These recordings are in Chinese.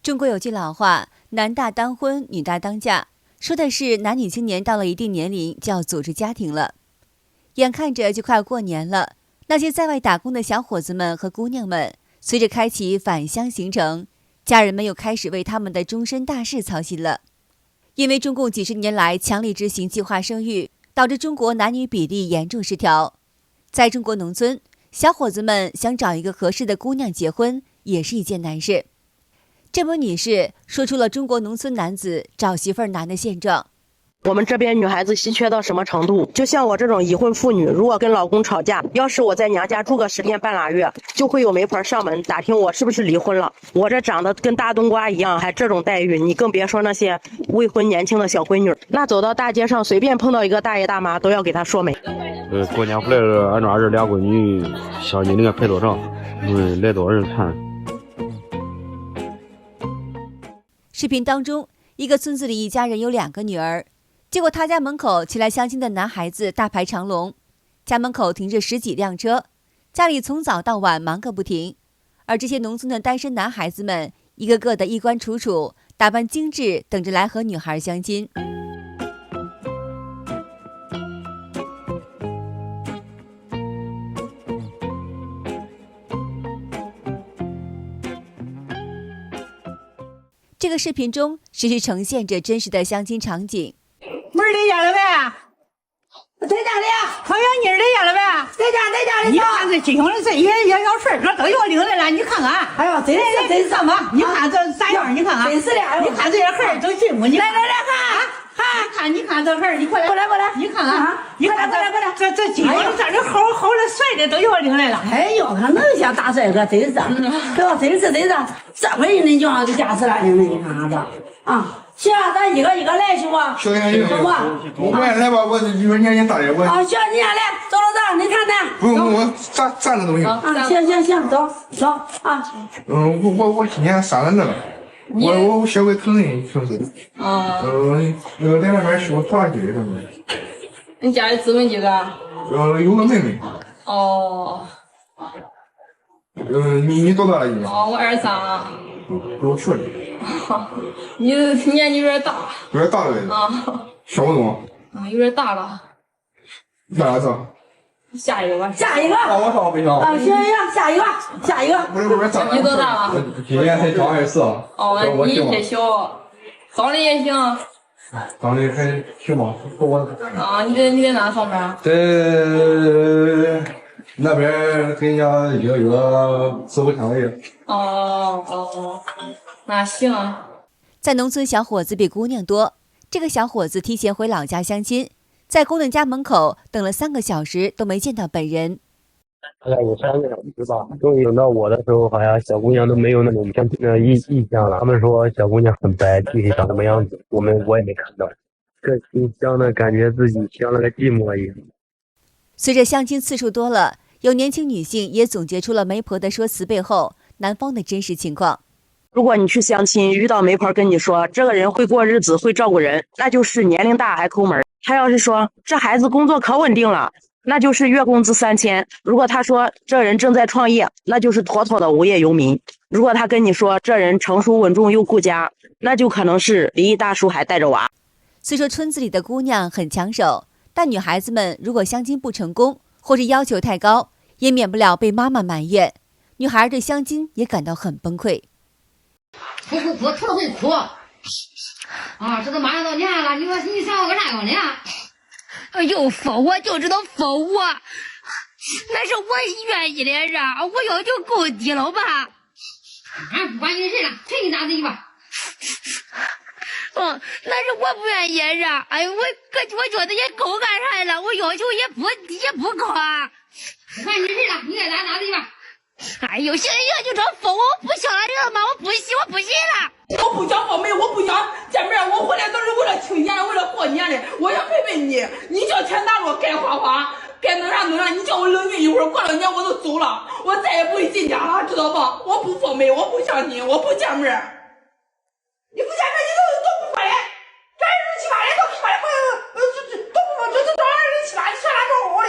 中国有句老话，男大当婚，女大当嫁，说的是男女青年到了一定年龄就要组织家庭了。眼看着就快要过年了，那些在外打工的小伙子们和姑娘们，随着开启返乡行程，家人们又开始为他们的终身大事操心了。因为中共几十年来强力执行计划生育，导致中国男女比例严重失调。在中国农村，小伙子们想找一个合适的姑娘结婚，也是一件难事。这位女士说出了中国农村男子找媳妇儿难的现状。我们这边女孩子稀缺到什么程度？就像我这种已婚妇女，如果跟老公吵架，要是我在娘家住个10天半拉月，就会有媒婆上门打听我是不是离婚了。我这长得跟大冬瓜一样，还这种待遇，你更别说那些未婚年轻的小闺女，那走到大街上随便碰到一个大爷大妈，都要给她说媒。过年回来了，俺这儿子俩闺女，想你那个拍多少？来多少人看？视频当中，一个村子里一家人有2个女儿，结果他家门口前来相亲的男孩子大排长龙，家门口停着10几辆车，家里从早到晚忙个不停。而这些农村的单身男孩子们，一个个的衣冠楚楚，打扮精致，等着来和女孩相亲。这个视频中实时呈现着真实的相亲场景。门里家了呗？在家里。好像妮儿在家了呗？在家里。你看这吉兄的这也要帅哥都要领来了，你看看。哎呦，真是什么？你看这咋样？你看看。真是的。你看这些孩儿都进屋，你来看。你看这孩儿，你过来。你看看。你看这吉兄这好的帅的都要领来了。哎呦，他那么像大帅哥，真是。真是。这回人就要驾驶了，你看子啊。行，咱一个来行不？行，我也来吧，我有年龄大点，我。啊，行，你先来，走，你看看。不用，我站着都行。啊，行，走啊。我今年31了，我小鬼疼人，确实。在外面学拖拉机的。你家里姊妹几个？有个妹妹。哦。你多大了？你？我23了。比我小点。你年纪有点大。有点大了呗。啊。小不多。有点大了。那啥子？下一个吧。我上不行。啊，行，下一个。你多大了？今年才长24。你太小，长得也行。长得还行吧，你在哪上班？在那边跟人家一个师傅单位。那行。在农村，小伙子比姑娘多。这个小伙子提前回老家相亲，在姑娘家门口等了3个小时都没见到本人。大概有3个小时吧。终于等到我的时候，好像小姑娘都没有那种相亲的意向了。他们说小姑娘很白，具体长什么样子，我也没看到。这心香的感觉自己像了个寂寞一样。随着相亲次数多了，有年轻女性也总结出了媒婆的说辞背后男方的真实情况。如果你去相亲遇到媒婆跟你说这个人会过日子会照顾人，那就是年龄大还抠门。他要是说这孩子工作可稳定了，那就是月工资3000。如果他说这人正在创业，那就是妥妥的无业游民。如果他跟你说这人成熟稳重又顾家，那就可能是离异大叔还带着娃。虽说村子里的姑娘很抢手，但女孩子们如果相亲不成功，或是要求太高，也免不了被妈妈埋怨。女孩对相亲也感到很崩溃。我除了会哭这都马上到年了，你想我个啥用的呀？又封我就知道封我，那是我愿意的人，我要求够低了吧？不管你是谁了，随你咋地吧。那是我不愿意的人，我觉得也够干啥了，我要求也不高啊。不管你是谁了，你爱咋地吧。行，就这封我不想了，知道吗？我不信了。我不想报媒，我不想见面，我回来都是为了庆典，为了过年的，我想陪陪你。你叫钱打落，该花，该弄啥，你叫我冷静一会儿，过了年我都走了，我再也不会进家了，知道吧？我不报媒，我不相信，我不见面。你不见面，你都不过来，这人7、8人都7、8人，都不这2人7、8，你算哪找我嘞？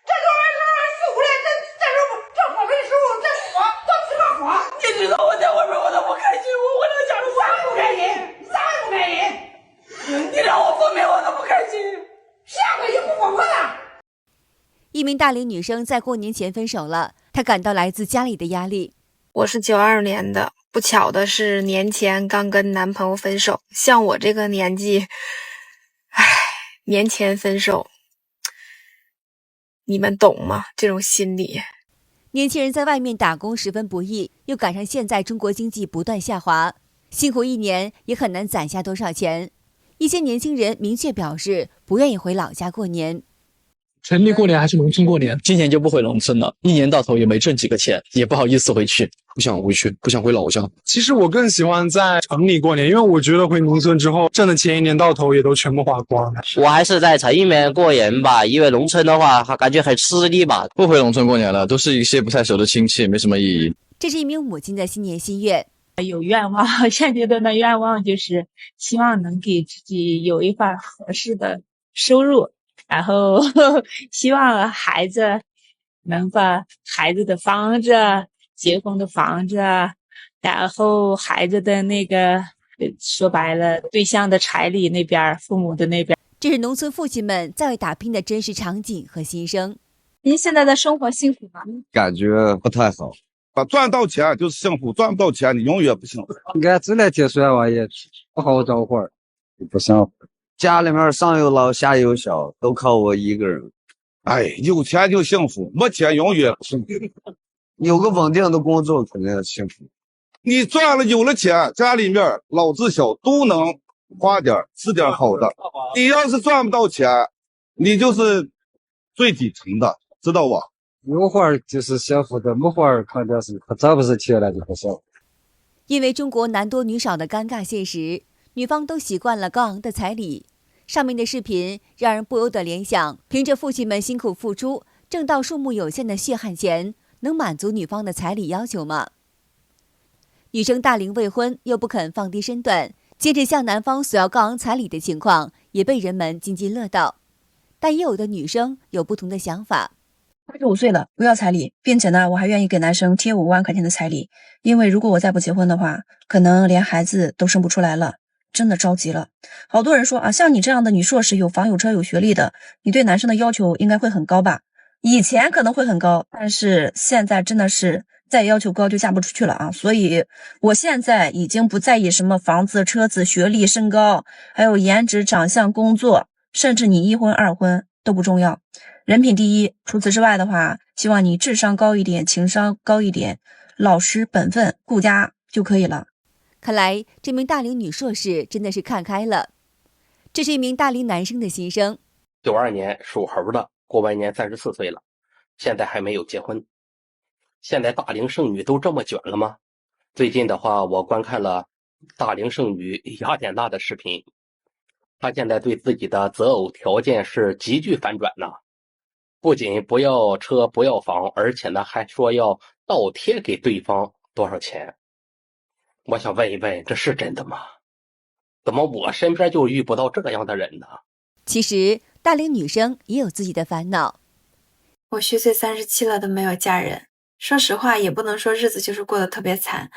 这4、5人，这报媒的时候，这说到底干活？你知道我在外面我名大龄女生在过年前分手了，她感到来自家里的压力。我是92年的，不巧的是年前刚跟男朋友分手。像我这个年纪，年前分手，你们懂吗？这种心理。年轻人在外面打工十分不易，又赶上现在中国经济不断下滑，辛苦一年也很难攒下多少钱。一些年轻人明确表示不愿意回老家过年。城里过年还是农村过年？今年就不回农村了，一年到头也没挣几个钱，也不好意思回去。不想回去，不想回老家。其实我更喜欢在城里过年，因为我觉得回农村之后挣的钱一年到头也都全部花光了。我还是在城里面过年吧，因为农村的话感觉很吃力吧。不回农村过年了，都是一些不太熟的亲戚，没什么意义。这是一名母亲的新年心愿。有愿望，现阶段的愿望就是希望能给自己有一份合适的收入，然后希望孩子能把孩子的房子、结婚的房子，然后孩子的那个说白了对象的彩礼那边，父母的那边。这是农村父亲们在外打拼的真实场景和心声。您现在的生活幸福吗？感觉不太好。赚到钱就是幸福，赚不到钱你永远不幸福。俺这来结算我也不好找活，不幸福。家里面上有老下有小，都靠我一个人。哎，有钱就幸福，没钱永远不幸福。有个稳定的工作肯定幸福。你赚了有了钱，家里面老子小都能花点吃点好的。你要是赚不到钱，你就是最底层的，知道吧？有活就是幸福的，没活可能是挣不是钱了就不幸福。因为中国男多女少的尴尬现实，女方都习惯了高昂的彩礼。上面的视频让人不由得联想，凭着父亲们辛苦付出挣到数目有限的血汗钱，能满足女方的彩礼要求吗？女生大龄未婚又不肯放低身段，坚持向男方索要高昂彩礼的情况也被人们津津乐道。但也有的女生有不同的想法。35岁了，不要彩礼，并且呢，我还愿意给男生贴5万块钱的彩礼，因为如果我再不结婚的话，可能连孩子都生不出来了，真的着急了。好多人说啊，像你这样的女硕士，有房有车有学历的，你对男生的要求应该会很高吧？以前可能会很高，但是现在真的是再要求高就嫁不出去了啊！所以我现在已经不在意什么房子、车子、学历、身高，还有颜值、长相、工作，甚至你1婚2婚都不重要。人品第一，除此之外的话，希望你智商高一点，情商高一点，老实本分，顾家就可以了。看来这名大龄女硕士真的是看开了。这是一名大龄男生的心声。92年属猴的，过完年34岁了，现在还没有结婚。现在大龄剩女都这么卷了吗？最近的话，我观看了大龄剩女雅典娜的视频，她现在对自己的择偶条件是急剧反转呢。不仅不要车不要房，而且呢还说要倒贴给对方多少钱。我想问一问，这是真的吗？怎么我身边就遇不到这样的人呢？其实大龄女生也有自己的烦恼。我虚岁37了都没有嫁人，说实话也不能说日子就是过得特别惨，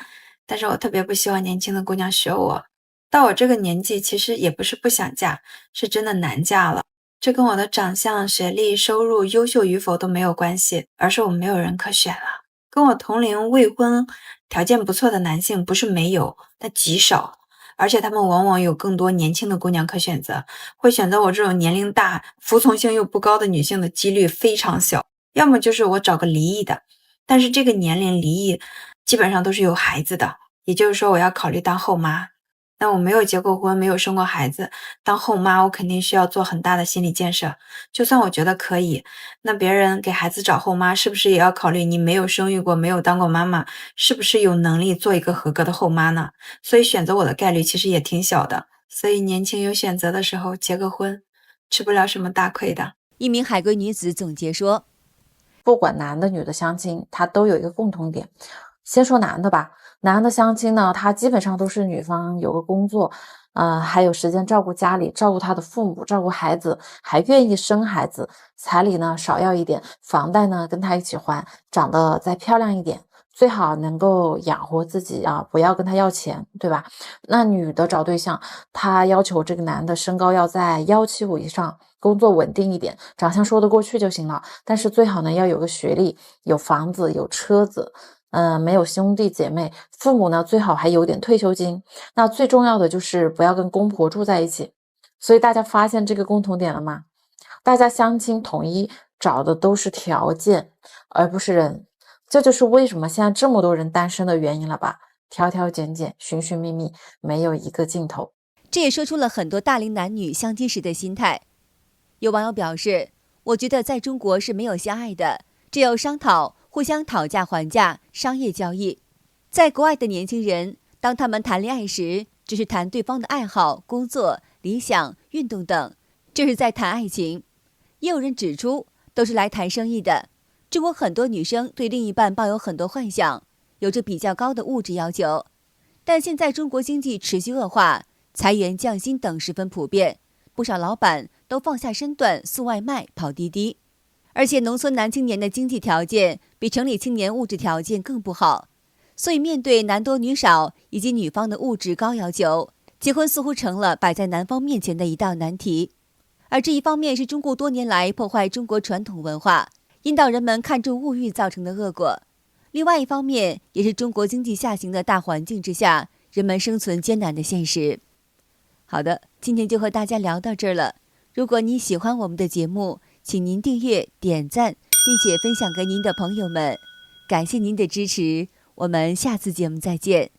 但是我特别不希望年轻的姑娘学我。到我这个年纪，其实也不是不想嫁，是真的难嫁了。这跟我的长相、学历、收入优秀与否都没有关系，而是我没有人可选了。跟我同龄未婚条件不错的男性不是没有，但极少，而且他们往往有更多年轻的姑娘可选择，会选择我这种年龄大、服从性又不高的女性的几率非常小。要么就是我找个离异的，但是这个年龄离异基本上都是有孩子的，也就是说我要考虑当后妈。那我没有结过婚，没有生过孩子，当后妈我肯定需要做很大的心理建设。就算我觉得可以，那别人给孩子找后妈是不是也要考虑你没有生育过，没有当过妈妈，是不是有能力做一个合格的后妈呢？所以选择我的概率其实也挺小的。所以年轻有选择的时候结个婚，吃不了什么大亏的。一名海归女子总结说，不管男的女的相亲，他都有一个共同点。先说男的吧，男的相亲呢，他基本上都是女方有个工作，还有时间照顾家里，照顾他的父母，照顾孩子，还愿意生孩子，彩礼呢少要一点，房贷呢跟他一起还，长得再漂亮一点，最好能够养活自己啊，不要跟他要钱，对吧？那女的找对象，她要求这个男的身高要在175以上，工作稳定一点，长相说得过去就行了。但是最好呢要有个学历，有房子，有车子，没有兄弟姐妹，父母呢最好还有点退休金。那最重要的就是不要跟公婆住在一起。所以大家发现这个共同点了吗？大家相亲统一找的都是条件，而不是人。这就是为什么现在这么多人单身的原因了吧？挑挑拣拣，寻寻觅觅，没有一个尽头。这也说出了很多大龄男女相亲时的心态。有网友表示，我觉得在中国是没有相爱的，只有商讨，互相讨价还价，商业交易。在国外的年轻人，当他们谈恋爱时，只是谈对方的爱好、工作、理想、运动等，这是在谈爱情。也有人指出，都是来谈生意的。中国很多女生对另一半抱有很多幻想，有着比较高的物质要求。但现在中国经济持续恶化，裁员降薪等十分普遍，不少老板都放下身段送外卖、跑滴滴。而且农村男青年的经济条件比城里青年物质条件更不好，所以面对男多女少以及女方的物质高要求，结婚似乎成了摆在男方面前的一道难题。而这一方面是中共多年来破坏中国传统文化，引导人们看重物欲造成的恶果。另外一方面，也是中国经济下行的大环境之下，人们生存艰难的现实。好的，今天就和大家聊到这儿了。如果你喜欢我们的节目，请您订阅、点赞，并且分享给您的朋友们。感谢您的支持，我们下次节目再见。